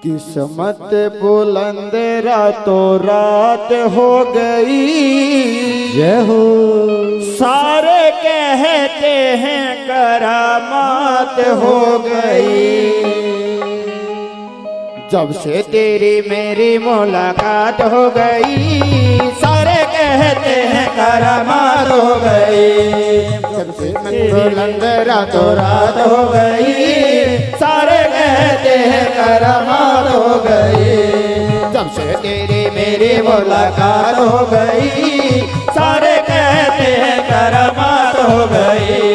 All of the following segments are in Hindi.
किस्मत बुलंद रातों रात हो गई। जय हो। सारे कहते हैं करामात हो गई। जब से तेरी मेरी मुलाकात हो गई, सारे कहते हैं करामात हो गई। जब से बुलंद रातों रात हो गई, सारे कहते हैं करामात हो गई। जब से तेरी मेरी मुलाकात हो गई, सारे कहते हैं करामात हो गई।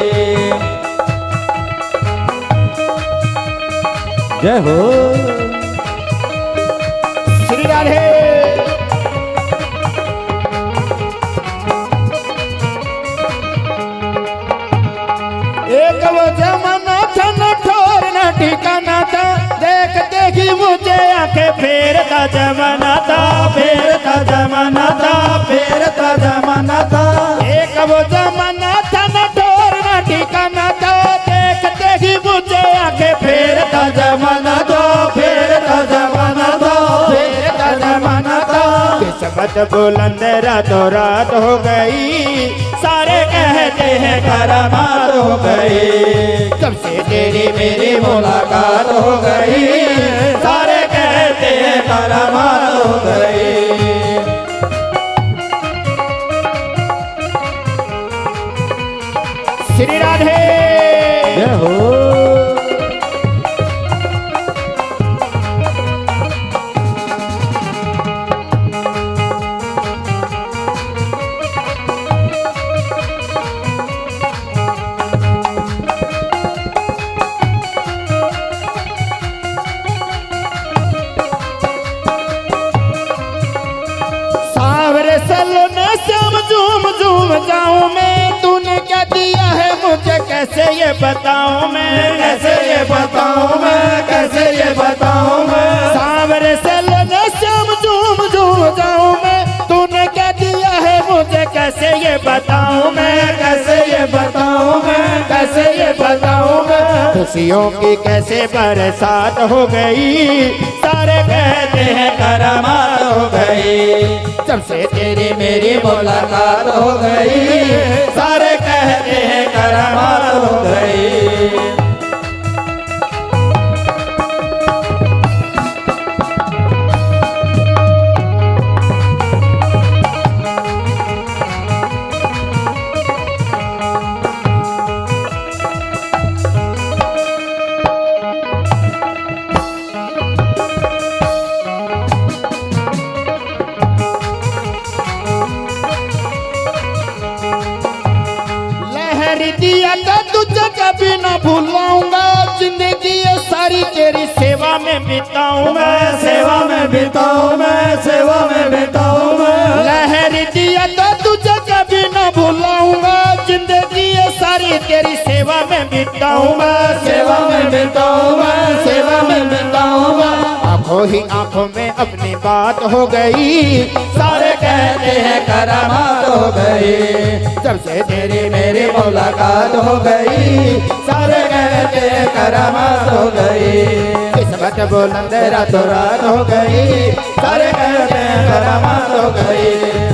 जय हो। श्री राधे। एक वो जमाना था न ठोर न ठिकाना था, देखते ही मुझे आंखें फेरता जमाना था, फेरता जमाना था, फेरता जमाना था। एक वो जमाना था न ठोर न ठिकाना था, देखते ही मुझे आंखें फेरता जमाना था, फेरता जमाना था, फेरता जमाना था। किस्मत बुलंद रातों रात हो गई, सारे कहते हैं करामात हो गई। जब से तेरी मेरी मुलाकात हो गई, सारे कहते हैं करामात हो गई। श्री राधे। जय हो। सलोने श्याम झूम झूम जाऊं मैं, तूने क्या दिया है मुझे कैसे ये बताऊं मैं, कैसे ये बताऊं मैं, कैसे ये बताऊं मैं। सांवरे सलोने श्याम झूम झूम जाऊं मैं, तूने क्या दिया है मुझे कैसे ये बताऊं मैं, कैसे ये बताऊं मैं, कैसे ये बताऊं मैं। खुशियों की कैसे बरसात हो गई, सारे कहते हैं करामात हो गई। जब से तेरी मेरी मुलाकात हो गई, सारे कहते हैं करामात हो गई। दिया था तुझे कभी न भूलाऊंगा, जिंदगी ये सारी तेरी सेवा में बिताऊं मैं, सेवा में बिताऊं मैं, सेवा में बिताऊं मैं। लहर दिया था तुझे कभी न भूलाऊंगा, जिंदगी ये सारी तेरी सेवा में बिताऊं मैं, सेवा में बिताऊं मैं, सेवा में बिताऊं मैं। आंखों ही आंखों में अपनी बात हो गई, सारे कहते हैं करामात हो गई। जब से तेरी मेरी मुलाकात हो गई, सारे कहते हैं करामात हो गई। किस्मत बुलंद रातों रात हो गई, सारे कहते हैं करामात हो गई।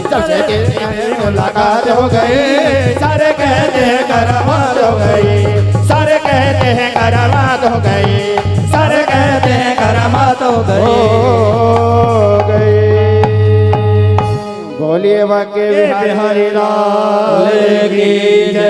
जब से तेरी मेरी मुलाकात हो गई, सारे कहते हैं करामात हो गई, सारे कहते हैं करामात हो गई, सारे कहते हैं करामात हो गई। बोलिए वाके बिहारी लाल की जय।